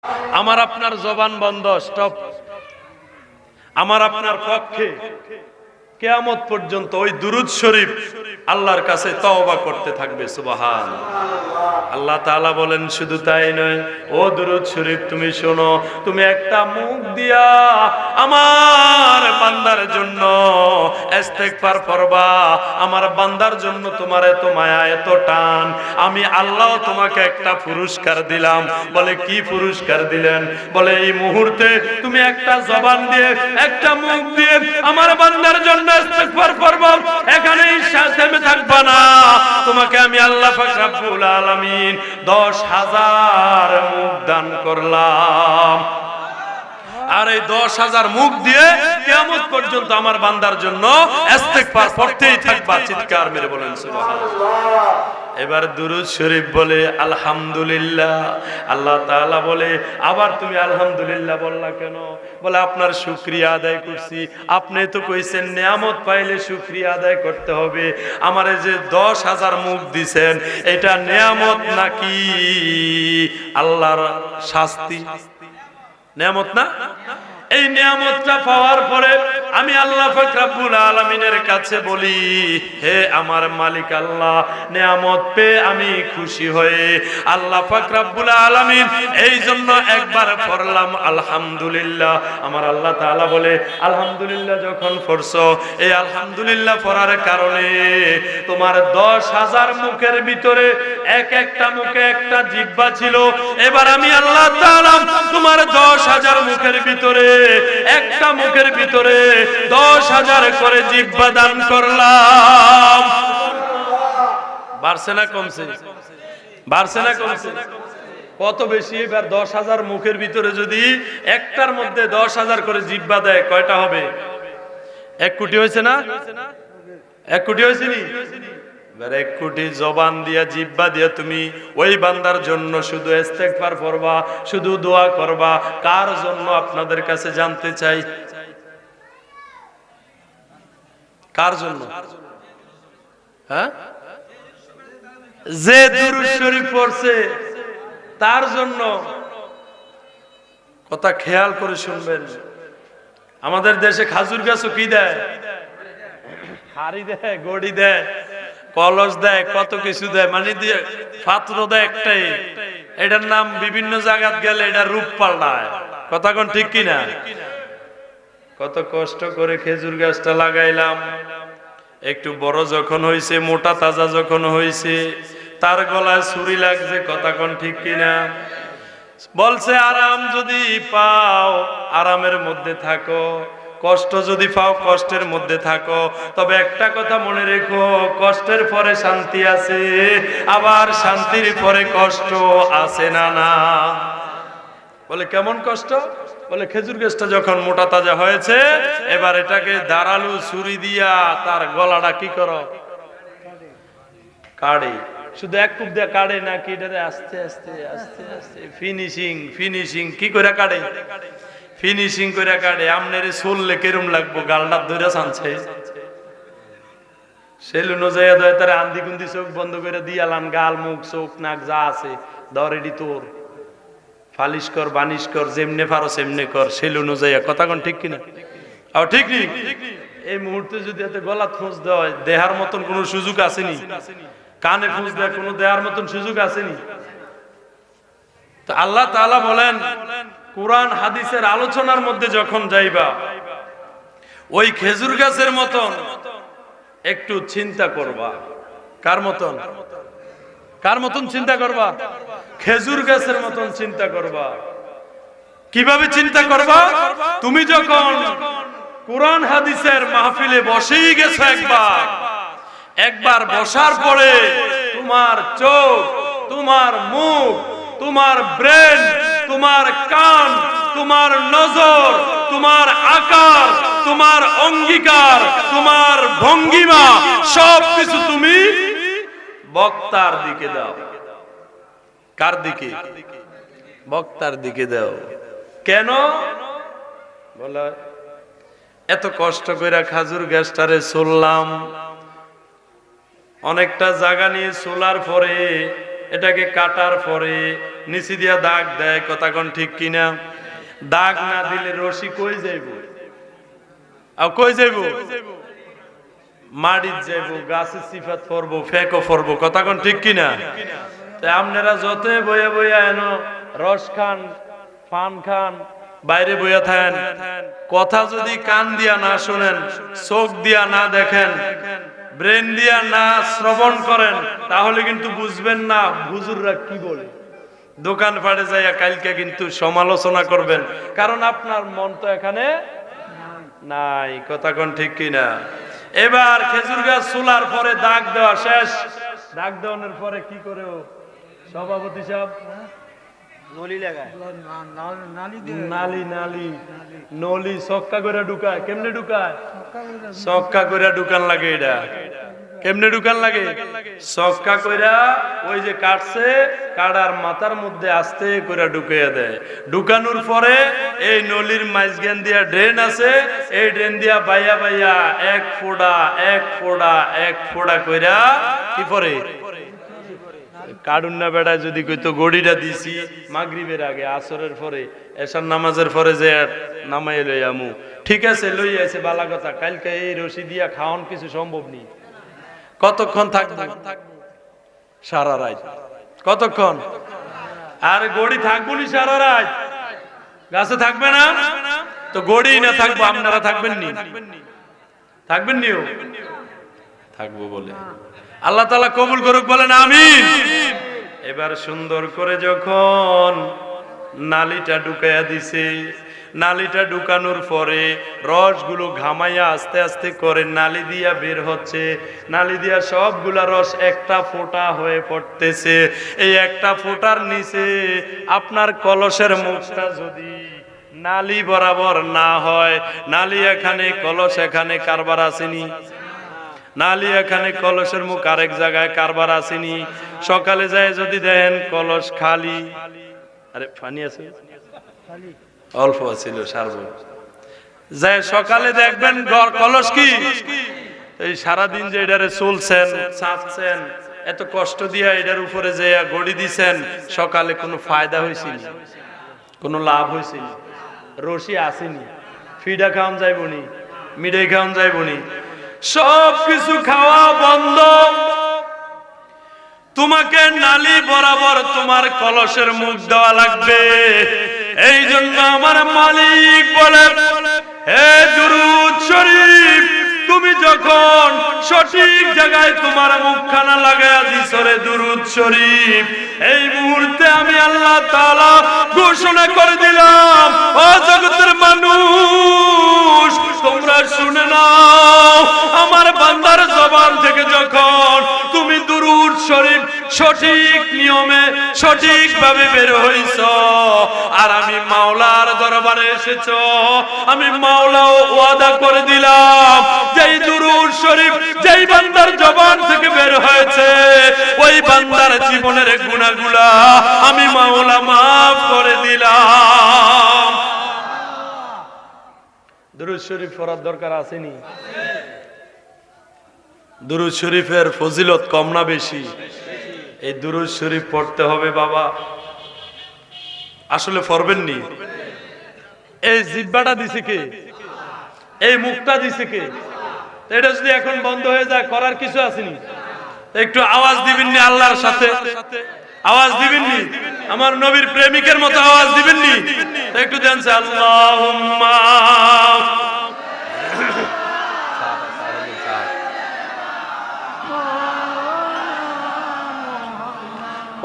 আমার আপনার জবান বন্ধ, স্টপ। আমার আপনার পক্ষে কিয়ামত পর্যন্ত ওই দুরূদ শরীফ আল্লাহর কাছে তওবা করতে থাকবে। সুবহানাল্লাহ। আল্লাহ তাআলা বলেন শুধু তাই নয়, ও দুরূদ শরীফ তুমি শোনো, তুমি একটা মুখ দিয়া আমার বান্দার জন্য ইস্তেগফার করবা। আমার বান্দার জন্য তোমার এত মায়া এত টান, আমি আল্লাহ তোমাকে একটা পুরস্কার দিলাম। বলে কি পুরস্কার দিলেন? বলে এই মুহূর্তে তুমি একটা জবান দিয়ে একটা মুখ দিয়ে আমার বান্দার জন্য ইস্তেগফার করব, এখানেই থেমে থাকবা না, তোমাকে আমি আল্লাহ পাক রব্বুল আলামিন 10,000 মুখ দান করলাম। আর এই 10,000 মুখ দিয়ে কিয়ামত পর্যন্ত আমার বান্দার জন্য ইস্তেগফার করতেই থাকবা। চিৎকার মেরে বলেন সুবহানাল্লাহ। এবার দুরূদ শরীফ বলে আলহামদুলিল্লাহ। আল্লাহ তাআলা বলে আবার তুমি আলহামদুলিল্লাহ বললা কেন? বলে আপনার শুকরিয়া আদায় করছি। আপনি তো কইছেন নিয়ামত পাইলে শুকরিয়া আদায় করতে হবে। আমারে যে 10,000 মুখ দিবেন, এটা নিয়ামত নাকি আল্লাহর শাস্তি? নিয়ামত না? এই নিয়ামতটা পাওয়ার পরে আমি আল্লাহ পাক রব্বুল আলামিনের কাছে বলি, হে আমার মালিক আল্লাহ, নিয়ামত পেয়ে আমি খুশি হয়ে আল্লাহ পাক রব্বুল আলামিন এই জন্য একবার পড়লাম আলহামদুলিল্লাহ। আমার আল্লাহ তাআলা বলে আলহামদুলিল্লাহ যখন পড়ছো, এই আলহামদুলিল্লাহ পড়ার কারণে তোমার 10,000 মুখের ভিতরে একটা মুখে একটা জিহ্বা ছিল। এবার আমি আল্লাহ তাআলা তোমার 10,000 মুখের ভিতরে একটা মুখের ভিতরে 10,000 করে জিহ্বা দান করলাম। বাড়ছে না কমছে? বাড়ছে না কমছে? কত বেশি? এবার 10,000 মুখের ভিতরে যদি একটার মধ্যে 10,000 করে জিহ্বা দেয়, কয়টা হবে? 1 কোটি হয়েছে না? 1 কোটি হয়েছে নি? এবার 1 কোটি জবান দিয়া জিহ্বা দিয়া তুমি ওই বান্দার জন্য শুধু ইস্তেগফার করবা, শুধু দোয়া করবা। কার জন্য আপনাদের কাছে জানতে চাই? কার জন্য? হ্যাঁ, যে দুরূদ শরীফ পড়ছে তার জন্য। কথা খেয়াল করে শুনবেন। আমাদের দেশে খাজুর গাছও কি দেয়? হাড়ি দেয়, গড়ি দেয়, কলস দেয়, কত কিছু দেয়, মানে দিয়ে পাত্র দেয় একটাই। এটার নাম বিভিন্ন জায়গায় গেলে এটা রূপ পাল্টায়। কথা কোন ঠিক কিনা? কত কষ্ট করে খেজুর গাছটা লাগাইলাম, একটু বড় যখন হয়েছে, মোটা তাজা যখন হয়েছে, তার গলায় ছুরি লাগছে। কথা কোন ঠিক কিনা? বলছে আরাম যদি পাও আরামের মধ্যে থাকো, কষ্ট যদি পাও কষ্টের মধ্যে থাকো। তবে একটা কথা মনে রেখো, কষ্টের পরে শান্তি আছে, আবার শান্তির পরে কষ্ট আছে না? না। বলে কেমন কষ্ট? বলে খেজুর গাছটা যখন মোটা তাজা হয়েছে, এবার এটাকে ধারালো ছুরি দিয়া তার গলাটা কি করো? কাটে। শুধু এক কূপ দিয়ে কাটে নাকি এটাতে আস্তে আস্তে আস্তে আস্তে ফিনিশিং ফিনিশিং কি করে কাটে? ফিনিশিং করে কাটে। আমনের চললে কেরম লাগবো? গালটা ধরে ছানছে। সেলুন যাইয়া দয় তারা আন্দি কুন্দি চোখ বন্ধ করে দিয়ালাম, গাল মুখ চোখ নাক যা আছে ধর এডি তোর, ফালিশ কর বানিশ কর, যেমনে পারো সেমনে কর। সেলুন যাইয়া। কথা কোন ঠিক কিনা? আর ঠিক নেই। এই মুহূর্তে যদি এতে গলা খোঁজ দেয়, দেহার মতন কোন সুযোগ আসেনি। কানে খোঁজ দেয়, কোন দেহার মতন সুযোগ আসেনি। তো আল্লাহ তাআলা বলেন কোরআন হাদিসের আলোচনার মধ্যে যখন যাইবা, ওই খেজুর গাছের মতন একটু চিন্তা করবা। কার মতন? কার মতন চিন্তা করবা? খেজুর গাছের মতন চিন্তা করবা। কিভাবে চিন্তা করবা? তুমি যখন কোরআন হাদিসের মাহফিলে বসেই গেছো, একবার বসার পরে তোমার চোখ, তোমার মুখ, তোমার ব্রেন, তোমার কান, তোমার নজর, তোমার আকার, তোমার অঙ্গীকার, তোমার ভঙ্গিমা, সবকিছু তুমি বক্তার দিকে দাও। কার দিকে? বক্তার দিকে দাও। কেন? বলে এত কষ্ট করে খাজুর গাছটারে চললাম, অনেকটা জায়গা নিয়ে চলার পরে, এটাকে কাটার পরে নিচি দিয়া দাগ দেয়, কথা কোন ঠিক কিনা? দাগ না দিলে রশি কই যাইব? আর কই যাইব? মাটির যাইব, গাছের সিফাত পড়বো, ফেকও পড়বো, কথা কোন ঠিক কিনা? তাই আপনারা যতই বইয়া বইয়া এনো রস খান, পান খান, বাইরে বইয়া থাকেন, কথা যদি কান দিয়া না শুনেন, চোখ দিয়া না দেখেন, ব্রেন দিয়া না শ্রবণ করেন, তাহলে কিন্তু বুঝবেন না হুজুররা কি বলে। দোকান পাড়ে যাইয়া কালকে কিন্তু সমালোচনা করবেন, কারণ আপনার মন তো এখানে নাই, কথা কোন ঠিক কিনা? এবার খেজুর গাছ চুলার পরে দাগ দেওয়া শেষ। দাগ দেওয়ানোর পরে কি করে সভাপতি সাহেব? নলি লাগায়, নালি নালি নলি ছক্কা করে ঢুকায়। কেমনে ঢুকায়? ছক্কা করে ঢুকান লাগে। এটা কেমনে ঢুকান লাগে? ছক্কা কইরা ওই যে কাটছে, কাটার মাথার মধ্যে আস্তে করে ঢুকাইয়া দেয়। ঢুকানোর পরে এই নলির মাঝখান দিয়া ড্রেন আছে, এই ড্রেন দিয়া বাইয়া বাইয়া এক ফোঁটা এক ফোঁটা এক ফোঁটা কইরা কি পরে কাডুন না বেড়ায়। যদি কইতো গড়িটা দিছি মাগরিবের আগে, আসরের পরে, এশার নামাজের পরে যে নামাই লই আমু, ঠিক আছে লই আছে বালা কথা। কালকে এই রশি দিয়া খাওয়ান কিছু সম্ভব নেই। কতক্ষণ থাকবো? সারা রাত। কতক্ষণ? আর গড়ি থাকবো নি সারা রাত? গাছে থাকবে না তো গড়ি না থাকবো, আপনারা থাকবেন নি? থাকবেন নিও? থাকবো বলে আল্লাহ তাআলা কবুল করুক, বলেন আমিন। এবার সুন্দর করে যখন নালিটা ঢুকাইয়া দিছে, নালিটা ঢুকানোর পরে রসগুলো ঘামাইয়া আস্তে আস্তে করে নালি দিয়া বের হচ্ছে। নালি দিয়া সবগুলা রস একটা ফোঁটা হয়ে পড়তেছে। এই একটা ফোঁটার নিচে আপনার কলসের মুখটা যদি নালি বরাবর না হয়, নালি এখানে কলস এখানে কারবার আসেনি, নালি এখানে কলসের মুখ আরেক জায়গায় কারবার আসেনি। সকালে যায় যদি দেখেন কলস খালি, আরে পানি আছে অল্প ছিল সারব, যায় সকালে দেখবেন কলস কি। এই সারাদিন যে এটারে চলছেন, চাপছেন, এত কষ্ট দিয়া এটার উপরে যে গড়ি দিছেন, সকালে কোনো ফায়দা হয়েছিল? কোনো লাভ হয়েছিল? রশি আসেনি, ফিডা খাওয়ান যাইবনি, মিঠাই খাওয়ান যাইবনি, সব কিছু খাওয়া বন্ধ। তোমাকে নালি বরাবর তোমার কলসের মুখ দেওয়া লাগবে। এই জন্য আমার মালিক বলে, হে দুরূদ শরীফ, তুমি যখন সঠিক জায়গায় তোমার মুখখানা লাগায়া দিছো রে দুরূদ শরীফ, এই মুহূর্তে আমি আল্লাহ তাআলা ঘোষণা করে দিলাম, ও জগতের মানুষ তোমরা শুনে নাও, আমার বান্দার জবান থেকে যখন তুমি দুরূদ শরীফ সঠিক নিয়মে সঠিকভাবে বের হইছো, আর আমি মাওলার দরবারে এসেছো, আমি মাওলাও ওয়াদা করে দিলাম, যেই দুরূদ শরীফ যেই বান্দার জবান থেকে বের হয়েছে, ওই বান্দার জীবনের গুনাহগুলা আমি মাওলা মাফ করে দিলাম। দুরূদ শরীফ পড়ার দরকার আসেনি? দুরূদ শরীফের ফজিলত কম না বেশি? এই দুরূদ শরীফ পড়তে হবে বাবা। আসলে পড়বেন নি? এই জিহ্বাটা দিছে কে? এই মুখটা দিছে কে? এটা যদি এখন বন্ধ হয়ে যায়, করার কিছু আসেনি? একটু আওয়াজ দিবেন নি আল্লাহর সাথে? আওয়াজ দিবেন নি? আমার নবীর প্রেমিকের মতো আওয়াজ দিবেন নি? একটু দেন আল্লাহুম্মা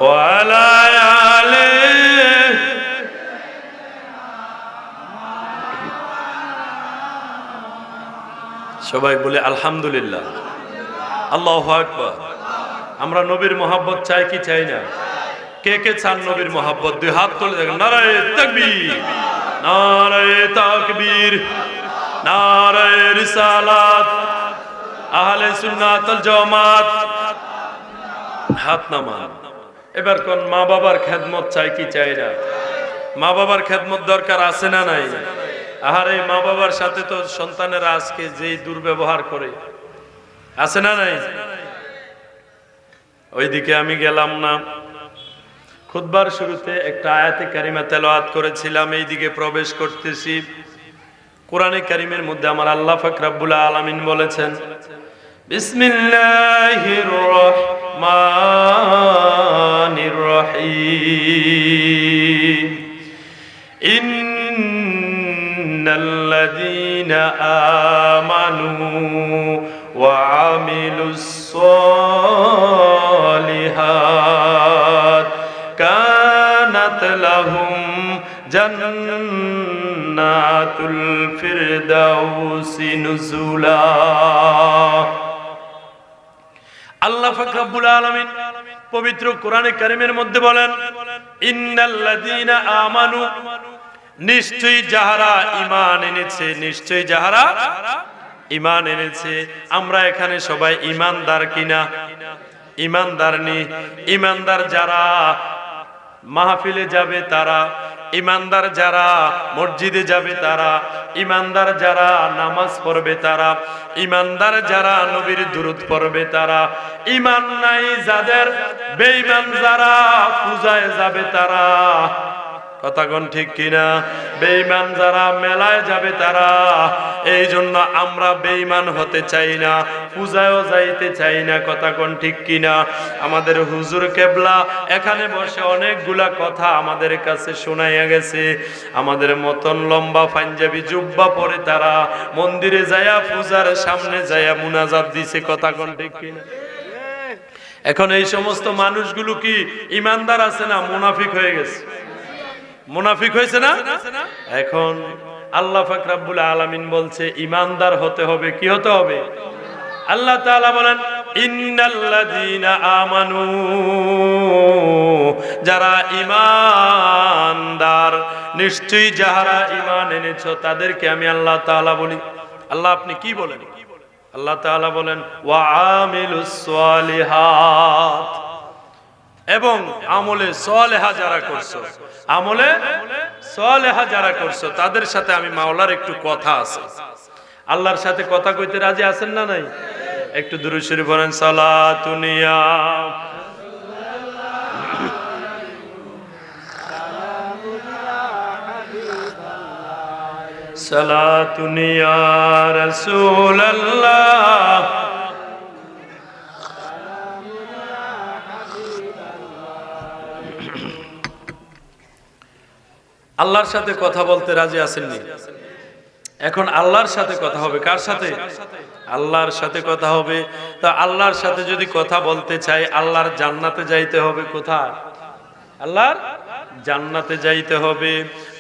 ওয়ালা আলে। সবাই বলে আলহামদুলিল্লাহ, আল্লাহু আকবার। আমরা নবীর মহব্বত চাই কি চাই না? কে কে চান নবীর মহব্বত? দুই হাত তুলে দেখেন। নারায়ে তাকবীর, নারায়ে তাকবীর, নারায়ে রিসালাত, আহলে সুন্নাত ওয়াল জামাত। হাত নামান। এবার কোন মা বাবার খেদমত চাই কি চাই না? মা বাবার খেদমত দরকার আছে না নাই? আহারে মা বাবার সাথে তো সন্তানেরা আজকে যেই দুর্ব্যবহার করে, আছে না নাই? ওইদিকে আমি গেলাম না, খুতবার শুরুতে একটা আয়াতে কারিমা তেলাওয়াত করেছিলাম, এই দিকে প্রবেশ করতেছি। কোরআনে কারিমের মধ্যে আমার আল্লাহ পাক রব্বুল আলামিন বলেছেন, বিসমিল্লাহির রহমানির রহিম, ইন্নাল্লাযীনা আমানু ওয়া আমিলুস সালিহাত কানাত লাহুম জান্নাতুল ফিরদাউসি নুজুলা। আল্লাহ পাক রব্বুল আলামিন পবিত্র কোরআনে কারীমের মধ্যে বলেন, ইন্নাল্লাযীনা আমানু, নিশ্চয়ই যাহারা ঈমান এনেছে, নিশ্চয়ই যাহারা ঈমান এনেছে। আমরা এখানে সবাই ঈমানদার কিনা? ঈমানদার নি। ঈমানদার যারা মাহফিলে যাবে তারা, ঈমানদার যারা মসজিদে যাবে তারা, ঈমানদার যারা নামাজ পড়বে তারা, ঈমানদার যারা নবীর দুরূদ পড়বে তারা। ঈমান নাই যাদের, বেঈমান যারা পূজায় যাবে তারা। কথা কোন ঠিক কিনা? বেঈমান যারা মেলায় যাবে তারা। এই জন্য আমরা বেঈমান হতে চাই না, পূজায়ও যাইতে চাই না। কথা কোন ঠিক কিনা? আমাদের হুজুর কেবলা এখানে বসে অনেকগুলা কথা আমাদের কাছে শোনাইয়া গেছে। আমাদের মতন লম্বা পাঞ্জাবি জুব্বা পরে তারা মন্দিরে যায়া পূজার সামনে যায়া মুনাজাত দিছে। কথা কোন ঠিক কিনা? এখন এই সমস্ত মানুষগুলো কি ঈমানদার আছে না মুনাফিক হয়ে গেছে? মুনাফিক হয়েছে না? এখন আল্লাহ পাক রব্বুল আলামিন বলছে ঈমানদার হতে হবে। কি হতে হবে? আল্লাহ তাআলা বলেন, ইন্নাল্লাযীনা আমানু, যারা ঈমানদার, নিশ্চয়ই যাহারা ঈমান এনেছো তাদেরকে আমি আল্লাহ তাআলা বলি। আল্লাহ আপনি কি বলেন? আল্লাহ তাআলা বলেন, ওয়া আমিলুস সালিহাত, এবং আমলে সালেহা যারা করছো, আমলে সালেহা যারা করছো তাদের সাথে আমি মাওলার একটু কথা আছে। আল্লাহর সাথে কথা কইতে রাজি আছেন না নাই? একটু দুরূদ শরীফ পড়েন, সালাতুন ইয়া সালাতুন ইয়া রাসূলুল্লাহ। আল্লাহর সাথে কথা বলতে রাজি আছেননি? এখন আল্লাহর সাথে কথা হবে। কার সাথে? আল্লাহর সাথে কথা হবে। তা আল্লাহর সাথে যদি কথা বলতে চাই, আল্লাহর জান্নাতে যাইতে হবে। কোথায়? আল্লাহর জান্নাতে যাইতে হবে।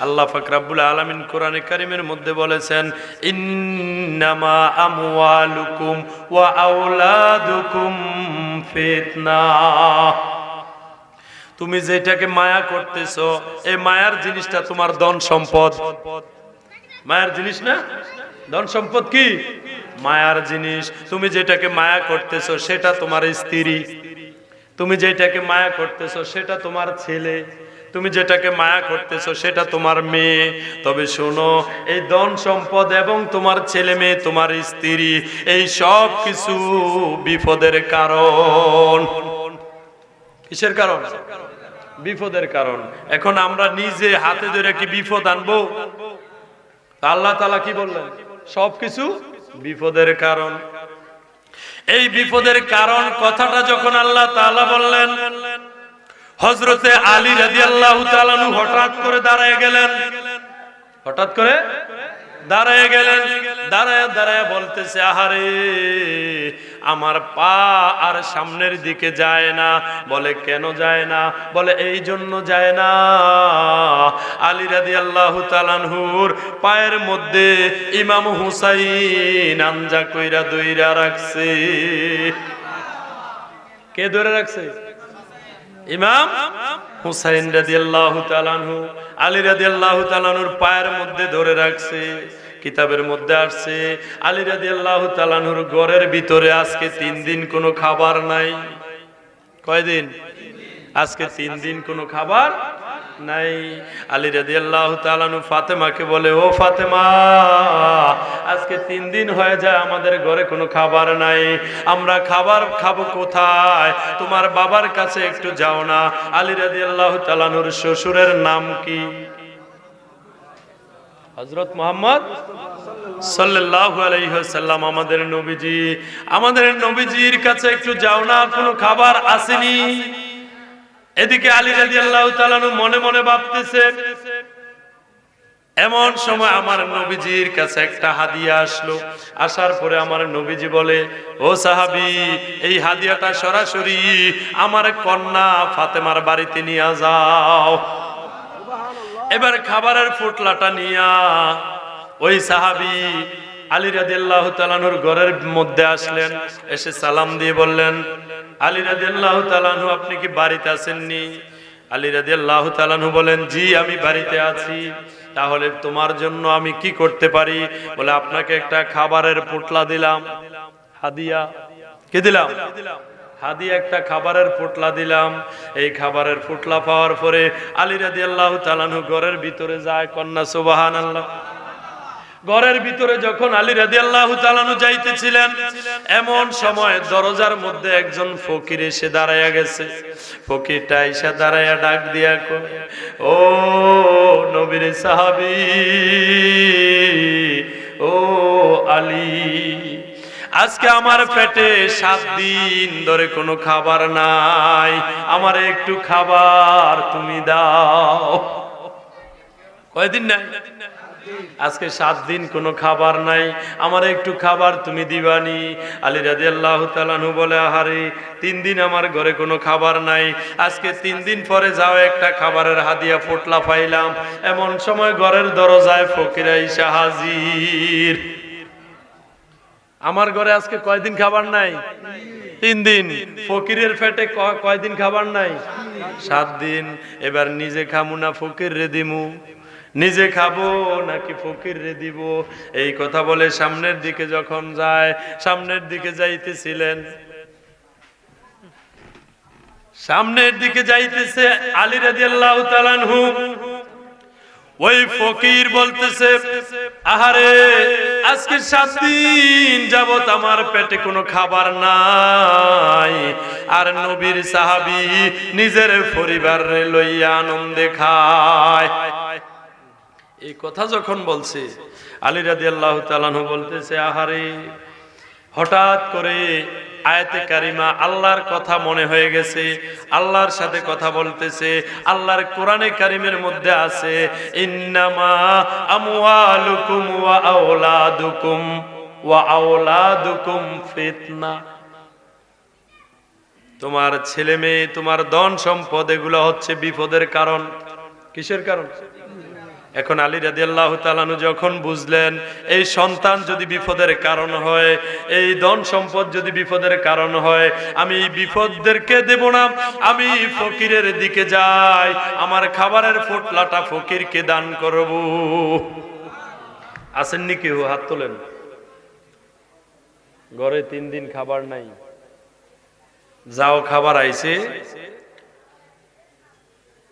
আল্লাহ পাক রব্বুল আলামিন কোরআনে কারীমের মধ্যে বলেছেন, ইন্নামা আমওয়ালুকুম ওয়া আওলাদুকুম ফিতনাহ। তুমি যেটাকে মায়া করতেছো, এই মায়ার জিনিসটা তোমার ধন সম্পদ। মায়ার জিনিস না? ধন সম্পদ কি? মায়ার জিনিস। তুমি যেটাকে মায়া করতেছো সেটা তোমার স্ত্রী, তুমি যেটাকে মায়া করতেছো সেটা তোমার ছেলে, তুমি যেটাকে মায়া করতেছো সেটা তোমার মেয়ে। তবে শোনো, এই ধন সম্পদ এবং তোমার ছেলে মেয়ে, তোমার স্ত্রী, এই সব কিছু বিপদের কারণ। কিসের কারণ? বিপদের কারণ। এখন আমরা নিজে হাতে ধরে কি বিপদ আনবো? আল্লাহ তাআলা কি বললেন? সবকিছু বিপদের কারণ। এই বিপদের কারণ কথাটা যখন আল্লাহ তাআলা বললেন, হযরতে আলী রাদিয়াল্লাহু তাআলা আনহু হঠাৎ করে দাঁড়ায় গেলেন। হঠাৎ করে দাঁড়ায় গেলেন। দাঁড়ায় দাঁড়ায় বলতেছে, আহারে আমার পা আর সামনের দিকে যায় না। বলে কেন যায় না? বলে এই জন্য যায় না, আলী রাদিয়াল্লাহু তাআলা আনহুর পায়ের মধ্যে ইমাম হুসাইন আঞ্জা কইরা দইরা রাখছে। কে ধরে রাখছে? ইমাম হুসাইন রাদিয়াল্লাহু তাআলা আনহু আলী রাদিয়াল্লাহু তাআলা আনহুর পায়ের মধ্যে ধরে রাখছে। কিতাবের মধ্যে আসছে, আলী রাদিয়াল্লাহু তাআলা আনহুর ঘরের ভিতরে আজকে 3 দিন কোনো খাবার নাই। কয়দিন? আজকে 3 দিন কোনো খাবার নাই। আলী রাদিয়াল্লাহু তাআলা আনহু ফাতেমাকে বলে, ও ফাতেমা, আজকে 3 দিন হয়ে যায় আমাদের ঘরে কোনো খাবার নাই, আমরা খাবার খাবো কোথায়? তোমার বাবার কাছে একটু যাও না। আলী রাদিয়াল্লাহু তাআলা আনহুর শ্বশুরের নাম কি? হযরত মুহাম্মদ সাল্লাল্লাহু আলাইহি ওয়াসাল্লাম, আমাদের নবীজি। আমাদের নবীজির কাছে একটু যাও না, কোনো খাবার আসেনি। এদিকে আলী রাদিয়াল্লাহু তাআলা আনহু মনে মনে ভাবতেছে। এমন সময় আমার নবীজির কাছে একটা হাদিয়া আসলো। আসার পরে আমার নবীজি বলে, ও সাহাবী, এই হাদিয়াটা সরাসরি আমার কন্যা ফাতেমার বাড়িতে নিয়ে যাও। এবার খাবারের ফুটলাটা নিয়া ওই সাহাবী আলী রাদিয়াল্লাহু তাআলা আনহুর ঘরের মধ্যে আসলেন। এসে সালাম দিয়ে বললেন, আলী রাদিয়াল্লাহু তাআলা আনহু, আপনি কি বাড়িতে আছেননি? আলী রাদিয়াল্লাহু তাআলা আনহু বলেন, জি আমি বাড়িতে আছি। তাহলে তোমার জন্য আমি কি করতে পারি? বলে, আপনাকে একটা খাবারের পোটলা দিলাম, হাদিয়া। কি দিলাম? হাদিয়া, একটা খাবারের পোটলা দিলাম। এই খাবারের পোটলা পাওয়ার পরে আলী রাদিয়াল্লাহু তাআলা আনহু ঘরের ভিতরে যায়। কন্যা সুবহানাল্লাহ। ঘরের ভিতরে যখন আলী রাদিয়াল্লাহু তাআলা আনহু যাইতেছিলেন, এমন সময় দরজার মধ্যে একজন ফকির এসে দাঁড়ায়া গেছে। ফকিরটা এসে দাঁড়ায়া ডাক দিয়া কয়, ও নবীর সাহাবী, ও আলী, আজকে আমার পেটে 7 দিন ধরে কোনো খাবার নাই, আমারে একটু খাবার তুমি দাও। কয়দিন নাই? আজকে 7 দিন কোনো খাবার নাই, আমার একটু খাবার তুমি দিবানি? আলী রাদিয়াল্লাহু তাআলা আনহু বলে, আহারে, 3 দিন আমার ঘরে কোনো খাবার নাই, আজকে 3 দিন পরে যাও একটা খাবারের হাদিয়া পোটলা পাইলাম। এমন সময় ঘরের দরজায় ফকির আইসা হাজির। আমার ঘরে আজকে কয়দিন খাবার নাই? 3 দিন। ফকিরের পেটে কয়দিন খাবার নাই? 7 দিন। এবার নিজে খামু না ফকির রে দিমু? নিজে খাবো নাকি ফকির রে দিব? এই কথা বলে সামনের দিকে যখন যায়, সামনের দিকে যাইতেছিলেন, সামনের দিকে যাইতেছে আলী রাদিয়াল্লাহু তাআলা আনহু, ওই ফকির বলতেছে, আহারে, আজকে 7 দিন যাবত আমার পেটে কোনো খাবার নাই, আর নবীর সাহাবী নিজের পরিবারে লইয়া আনন্দে খায়। এই কথা যখন বলছে, আলী রাদিয়াল্লাহু তাআলা আনহু বলতেছে, আহারে, হঠাৎ করে আয়াতে কারিমা আল্লাহর কথা মনে হয়ে গেছে, আল্লাহর সাথে কথা বলতেছে। আল্লাহর কোরআনে কারিমের মধ্যে আছে, ইন্নামা আমওয়ালুকুম ওয়া আওলাদুকুম ফিতনা। তোমার ছেলে মেয়ে, তোমার ধন সম্পদ, এগুলো হচ্ছে বিপদের কারণ। কিসের কারণ? এখন আলী রাদিয়াল্লাহু তাআলা আনহু যখন বুঝলেন এই সন্তান যদি বিপদের কারণ হয়, এই ধন সম্পদ যদি বিপদের কারণ হয়, আমি এই বিপদদেরকে দেব না, আমি ফকিরের দিকে যাই, আমার খাবারের পোটলাটা ফকিরকে দান করব। আসেননি কেউ? হাত তোলেন। ঘরে 3 দিন খাবার নাই, যাও খাবার আইছে।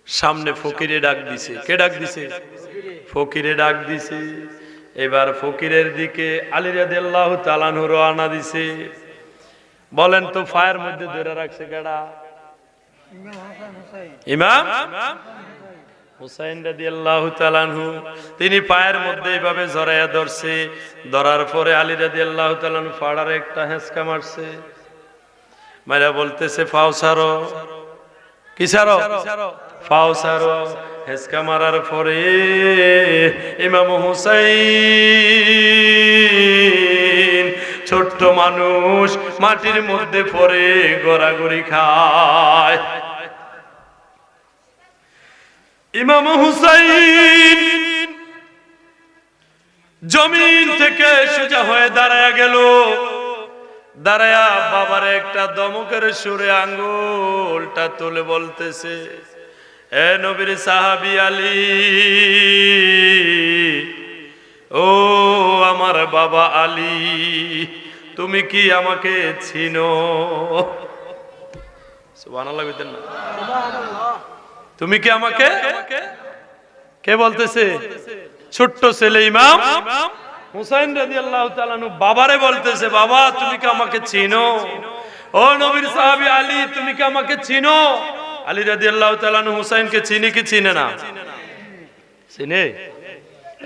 সামনে ফকিরে ডাক দিছে। কে ডাক দিছে? ফকিরে ডাক দিছে। এবার ফকিরের দিকে আলী রাদিয়াল্লাহু তাআলা আনহু রওনা দিছে। বলেন তো, ফায়ের মধ্যে ধরে রাখছে কেডা? ইমাম হুসাইন রাদিয়াল্লাহু তাআলা আনহু। তিনি পায়ের মধ্যে এইভাবে জড়ায়া ধরছে। ধরার পরে আলী রাদিয়াল্লাহু তাআলা আনহু ফাড়ারে একটা হেঁচকা মারছে। মাইরা বলতেছে, ফাও ছাড়ো। কি ছাড়ো? ফাও ছাড়ো। হেঁচকা মারার পরে ইমাম হুসাইন, ছোট্ট মানুষ, মাটির মধ্যে পড়ে গড়াগড়ি খায়। ইমাম হুসাইন জমিন থেকে সোজা হয়ে দাঁড়ায়া গেল। দাঁড়ায়া বাবার একটা দমকের সুরে আঙ্গুলটা তুলে বলতেছে, এ নবীর সাহাবী আলী, ও আমার বাবা আলী, তুমি কি আমাকে চিনো? সুবহানাল্লাহ বলতেন না? তুমি কি আমাকে কে বলতেছে? ছোট্ট ছেলে ইমাম হুসাইন রাদিয়াল্লাহু তাআলা আনহু বাবারে বলতেছে, বাবা তুমি কি আমাকে চিনো? ও নবীর সাহাবী আলী, তুমি কি আমাকে চিনো? আলী রাদিয়াল্লাহু তাআলা আনহু হুসাইনকে চিনি কি চিনে না? চিনে।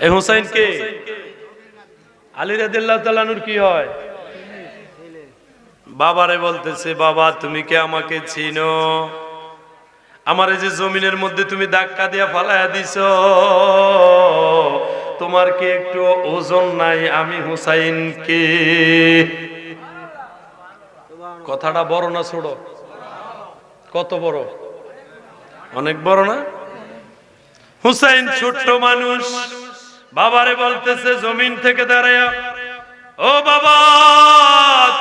এই হুসাইন কে? আলী রাদিয়াল্লাহু তাআলা আনহুর কি হয়? বাবারে বলতেছে, বাবা তুমি কি আমাকে চিনো? আমার এই যে জমিনের মধ্যে তুমি ধাক্কা দিয়া ফালায়া দিছো, তোমার কি একটু ওজন নাই? আমি হুসাইন কে? কথাটা বড় না ছোট? কত বড়? অনেক বড় না? হুসাইন ছোট্ট মানুষ, বাবারে বলতেছে জমিন থেকে দাঁড়ায়া, ও বাবা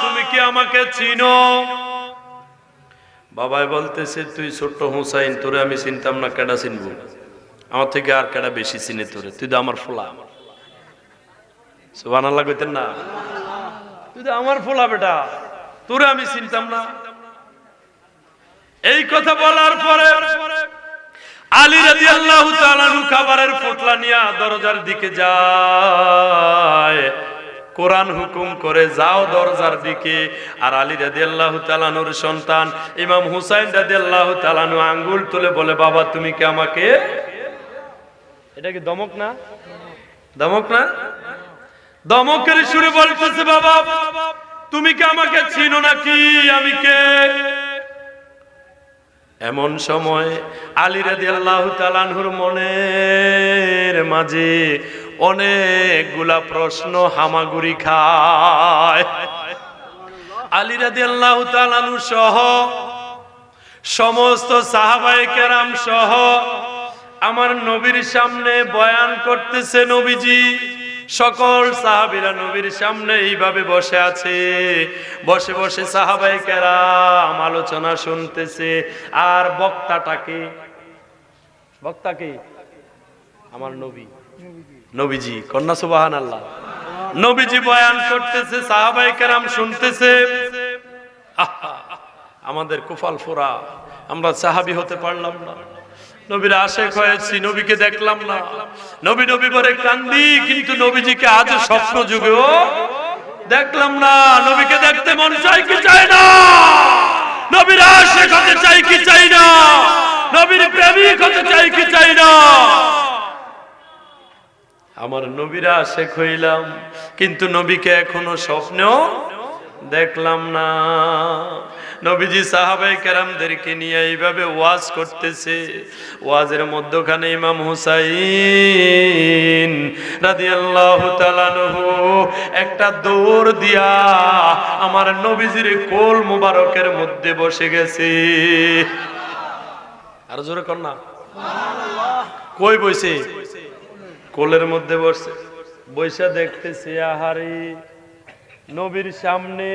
তুমি কি আমাকে চিনো? বাবাই বলতেছে, তুই ছোট্ট হুসাইন, তোরে আমি চিনতাম না, কেডা চিনবো? আমার থেকে আর কেডা বেশি চিনে তোরে? তুই তো আমার ফোলা। সুবহানাল্লাহ কইতেন না? তুই তো আমার ফোলা বেটা, তোরে আমি চিনতাম না। এই কথা বলার পরে আলী রাদিয়াল্লাহু তাআলা আনহু খাবারের পোটলা নিয়ে দরজার দিকে যায়। কোরআন হুকুম করে, যাও দরজার দিকে। আর আলী রাদিয়াল্লাহু তাআলা আনহুর সন্তান ইমাম হুসাইন রাদিয়াল্লাহু তাআলা আনহু আঙ্গুল তুলে বলে, বাবা তুমি কি আমাকে? এটা কি দমক না? দমক না? দমকের সুরে বলতেছে, বাবা তুমি কি আমাকে চিনো নাকি? আমি কে? এমন সময় আলী রাদিয়াল্লাহু তাআলা আনহুর মনের মাঝে অনেকগুলা প্রশ্ন হামাগুড়ি খায়। আলী রাদিয়াল্লাহু তাআলা আনহু সহ সমস্ত সাহাবায়ে কেরাম সহ আমার নবীর সামনে বয়ান করতেছে নবীজি। সকল সাহাবীরা নবীর সামনে এইভাবে বসে আছে, বসে বসে সাহাবায়ে কেরাম আলোচনা শুনতেছে। আর বক্তাটাকে, বক্তাকে আমার নবী, নবীজি, কন্যা সুবহানাল্লাহ। নবীজি বয়ান করতেছে, সাহাবায়ে কেরাম শুনতেছে। আমাদের কুফাল ফোরা, আমরা সাহাবী হতে পারলাম না, নবীর আশেক হয়েছি, নবীকে দেখলাম না, নবী নবী বলে কান্দি, কিন্তু নবীজিকে আজ স্বপ্ন যুগেও দেখলাম না। নবীকে দেখতে মন চাই কি চাই না? নবীর আশেক হতে চাই কি চাই না? নবীর প্রেমিক হতে চাই কি চাই না? আমার নবীর আশেক হইলাম, কিন্তু নবীকে এখনো স্বপ্নেও দেখলাম না। নবীজি সাহাবায়ে কেরামদেরকে নিয়ে এইভাবে ওয়াজ করতেছে। ওয়াজের মধ্যখানে ইমাম হুসাইন রাদিয়াল্লাহু তাআলা আনহু একটা দৌড় দিয়া আমার নবীজির কোল মুবারকের মধ্যে বসে গেছে। আর জোরে কর না, সুবহানাল্লাহ। কই বসে? কোলের মধ্যে বসে। বৈশা দেখতেছে, আহারে নবীর সামনে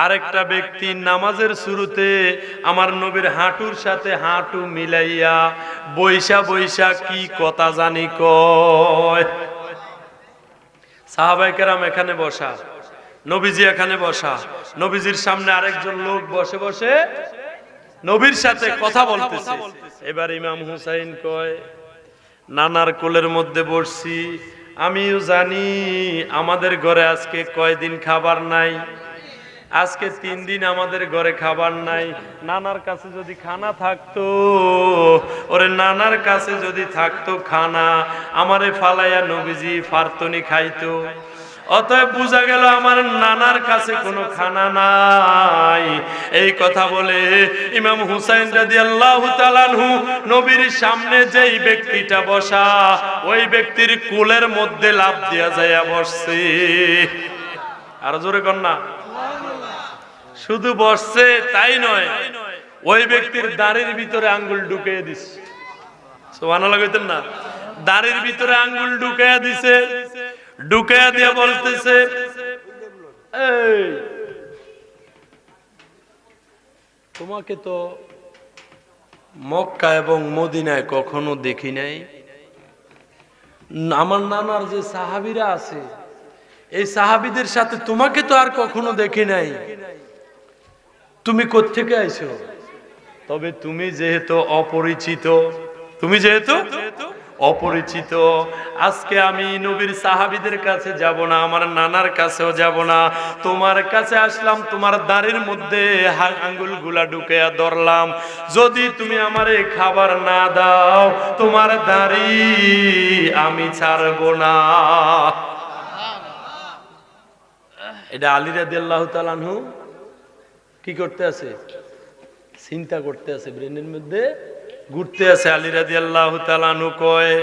আরেকটা ব্যক্তি নামাজের শুরুতে আমার নবীর হাঁটুর সাথে হাঁটু মিলাইয়া বৈশা বৈশা কি কথা জানি কয়। সাহাবায়ে কেরাম এখানে বসা, নবীজি এখানে বসা, নবীজির সামনে আরেকজন লোক বসে বসে নবীর সাথে কথা বলতেছে। এবার ইমাম হুসাইন কয়, নানার কোলের মধ্যে বসছি, আমিও জানি আমাদের ঘরে আজকে কয়দিন খাবার নাই, আজকে 3 দিন আমাদের ঘরে খাবার নাই। নানার কাছে যদি খানা থাকতো, ওরে নানার কাছে যদি থাকতো খানা, আমারে ফালাইয়া নবীজি ফারতনি খাইতো। অতএব বুঝা গেল আমার নানার কাছে কোনো খানা নাই। এই কথা বলে ইমাম হুসাইন রাদিয়াল্লাহু তাআলা আনহু নবীর সামনে যেই ব্যক্তিটা বসা, ওই ব্যক্তির কোলের মধ্যে লাফ দিয়া যায়া বসছে। আর জোরে কর না। শুধু বসছে তাই নয়, ওই ব্যক্তির দাড়ির ভিতরে আঙ্গুল ঢুকিয়ে দিছে। সুবহানাল্লাহ কইতেন না? দাড়ির ভিতরে আঙ্গুল ঢুকিয়ে দিছে। ঢুকিয়ে দিয়ে বলতেছে, এই তোমাকে তো মক্কা এবং মদিনায় কখনো দেখি নাই। আমার নানার যে সাহাবীরা আছে, এই সাহাবীদের সাথে তোমাকে তো আর কখনো দেখি নাই। তুমি কোত্থেকে আইছো? তবে তুমি যেহেতু অপরিচিত, তুমি যেহেতু অপরিচিত, আজকে আমি নবীর সাহাবীদের কাছে যাব না, আমার নানার কাছেও যাব না, তোমার কাছে আসলাম, তোমার দাড়ির মধ্যে আঙ্গুলগুলা ঢুকিয়া ধরলাম। যদি তুমি আমারে খাবার না দাও, তোমার দাড়ি আমি ছাড়বো না। এটা আলী রাদিয়াল্লাহু তাআলা আনহু কি করতে আছে? চিন্তা করতে আছে, ব্রেনের মধ্যে ঘুরতে আছে। আলী রাদিয়াল্লাহু তাআলা আনহু কয়,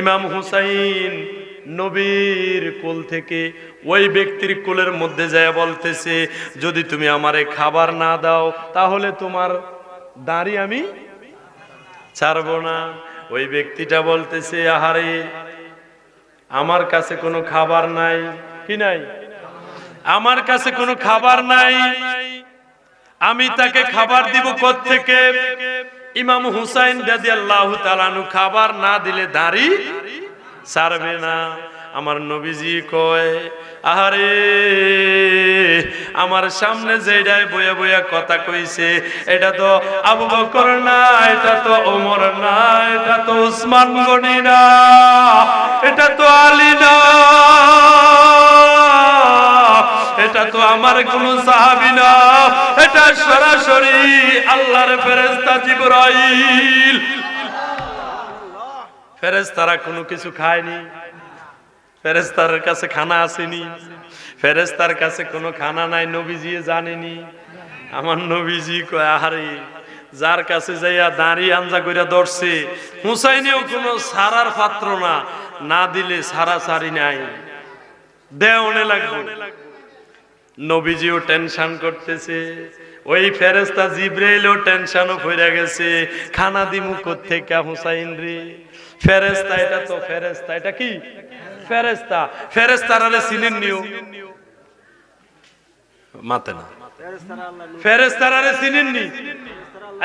ইমাম হুসাইন নবীর কোল থেকে ওই ব্যক্তির কোলের মধ্যে যায় বলতেছে, যদি তুমি আমারে খাবার না দাও, তাহলে তোমার দাড়ি আমি ছাড়বো না। ওই ব্যক্তিটা বলতেছে, আহারে, আমার কাছে কোনো খাবার নাই। কি নাই? আমার কাছে কোনো খাবার নাই, আমি তাকে খাবার দিব কোত্থেকে? ইমাম হুসাইন রাদিয়াল্লাহু তাআলা আনহু খাবার না দিলে দাড়ি ছাড়বে না। আমার নবীজি কয়, আহারে, আমার সামনে যেটাই বইয়া বইয়া কথা কইছে, এটা তো আবু বকর না, এটা তো ওমর না, এটা তো উসমান গনি না, এটা তো আলী না, এটা তো আমার কোন সাহাবী না, এটা সরাসরি আল্লাহর ফেরেশতা জিবরাইল। ফেরেশতারা কোনো কিছু খায়নি, ফেরেশতার কাছে খানা আসেনি, ফেরেশতার কাছে কোনো খানা নাই, নবীজি জানেনি। আমার নবীজি কয়, আহারে, যার কাছে যাইয়া দাঁড়ি আঞ্জা কইরা ধরছে, হুসাইনেও কোনো সারার পাত্র না, না দিলে সারা সারি নাই, দেওনে লাগবে। নবীজিও টেনশন করতেছে, ওই ফেরেশতা জিবরাইলও টেনশনও হইয়া গেছে, খানা দিমু কোত্থেকে হুসাইন রে? ফেরেশতা, এটা তো ফেরেশতা। এটা কি ফেরেশতা? ফেরেশতারে চিনেন নিও মাতে না, ফেরেশতারে চিনেন নি?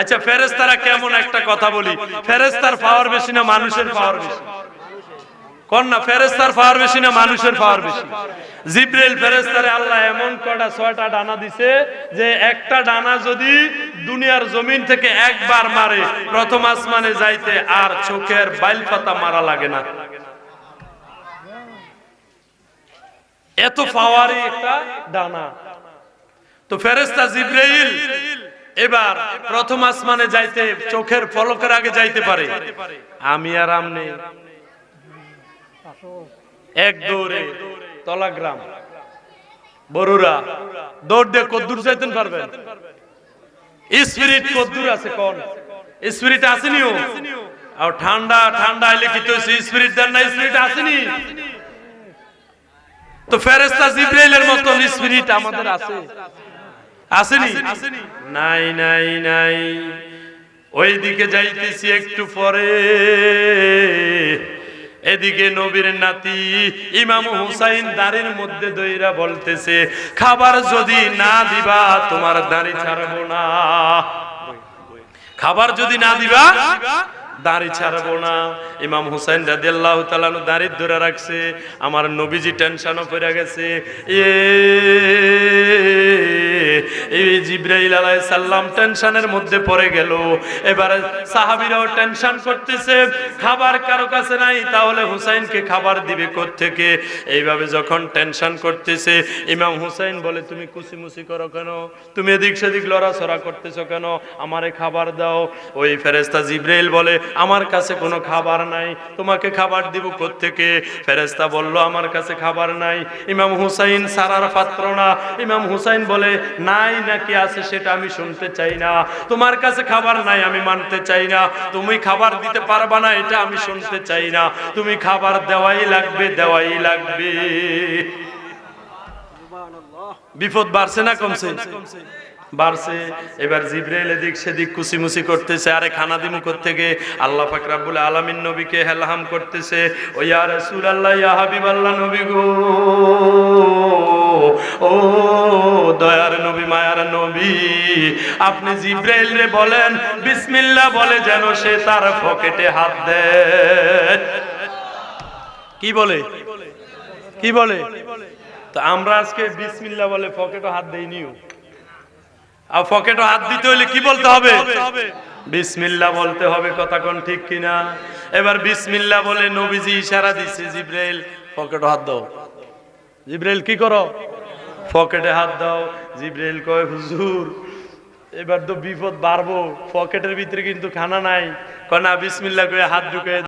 আচ্ছা, ফেরেশতারা কেমন একটা কথা বলি, ফেরেশতার পাওয়ার বেশি না মানুষের পাওয়ার বেশি? কোন না, ফেরেশতার পাওয়ার বেশি না মানুষের পাওয়ার বেশি? জিবরাইল ফেরেশতারে আল্লাহ এমন কটা 6টা ডানা দিছে যে একটা ডানা যদি দুনিয়ার জমিন থেকে একবার মারে, প্রথম আসমানে যাইতে আর চোখের বাইল পাতা মারা লাগে না। এত পাওয়ারই একটা ডানা। তো ফেরেশতা জিবরাইল এবার প্রথম আসমানে যাইতে চোখের পলকের আগে যাইতে পারে, আমি আর আমনে এক দৌড়ে তলাগ্রাম বরুরা দৌড় দিয়ে কদ্দুর যাইতেন পারবেন? স্পিরিট কদ্দুর আছে? কোন স্পিরিট আসেনিও? আর ঠান্ডা ঠান্ডা আইলে কি তো স্পিরিট দেন না? স্পিরিট আসেনি? তো ফেরেশতা জিবরাইলের মতন স্পিরিট আমাদের আছে? আসেনি? নাই নাই নাই। ওইদিকে যাইতেছি একটু পরে, এদিকে নবীর নাতি ইমাম হুসাইন দাড়ির মধ্যে দইরা বলতেছে, খাবার যদি না দিবা তোমার দাড়ি ছাড়বো না, খাবার যদি না দিবা দাড়ি ছাড়বো না। ইমাম হুসাইন রাদিয়াল্লাহু তাআলা দাড়ি ধরে রাখছে, আমার নবীজি টেনশনও পড়ে গেছে। এই জিবরাইল আলাইহিস সালাম টেনশনের মধ্যে পড়ে গেল। এবারে সাহাবীরাও টেনশন করতেছে, খাবার কারো কাছে নাই, তাহলে হুসাইনকে খাবার দিবে কোত্থেকে? এইভাবে যখন টেনশন করতেছে, ইমাম হুসাইন বলে, তুমি কুচিমুচি করো কেন? তুমি এদিক সেদিক লড়াছড়া করতেছো কেন? আমারে খাবার দাও। ওই ফেরেশতা জিবরাইল বলে, আমার কাছে কোনো খাবার নাই, তোমাকে খাবার দিব কোত্থেকে? ফেরেশতা বলল, আমার কাছে খাবার নাই। ইমাম হুসাইন সারার পাত্র না। ইমাম হুসাইন বলে, নাই নাকি আছে সেটা আমি শুনতে চাই না, তোমার কাছে খাবার নাই আমি মানতে চাই না, তুমি খাবার দিতে পারবা না এটা আমি শুনতে চাই না, তুমি খাবার দেওয়াই লাগবে, দেওয়াই লাগবে। বিপদ বাড়ছে না কমছে? বাড়ছে। এবার জিবরাইল এদিক সেদিক কুচিমুচি করতেছে, আরে খানা দিমু কোত্থেকে? আল্লাহ পাক রব্বুল আলামিন নবীকে হেলহাম করতেছে, ও ইয়া রাসূলুল্লাহ, ইয়া হাবিবাল্লাহ, নবী গো, ও দয়ার নবী, মায়ার নবী, আপনি জিবরাইল রে বলেন বিসমিল্লাহ বলে যেন সে তার পকেটে হাত দেয়। কি বলে? কি বলে? তো আমরা আজকে বিসমিল্লাহ বলে পকেটে হাত দেইনিও। আর পকেটে হাত দিতে হলে কি বলতে হবে? বিসমিল্লাহ বলতে হবে, কথা কোন ঠিক কিনা? এবার বিসমিল্লাহ বলে নবীজি ইশারা দিচ্ছে, জিব্রাইল পকেটে হাত দাও। জিব্রাইল কি করো? পকেটে হাত দাও। জিব্রাইল কয় হুজুর এবার তো বিপদ বাড়বো, পকেটের ভিতরে কিন্তু খানা নাই। কয় না, বিসমিল্লাহ করে হাত ঢুকে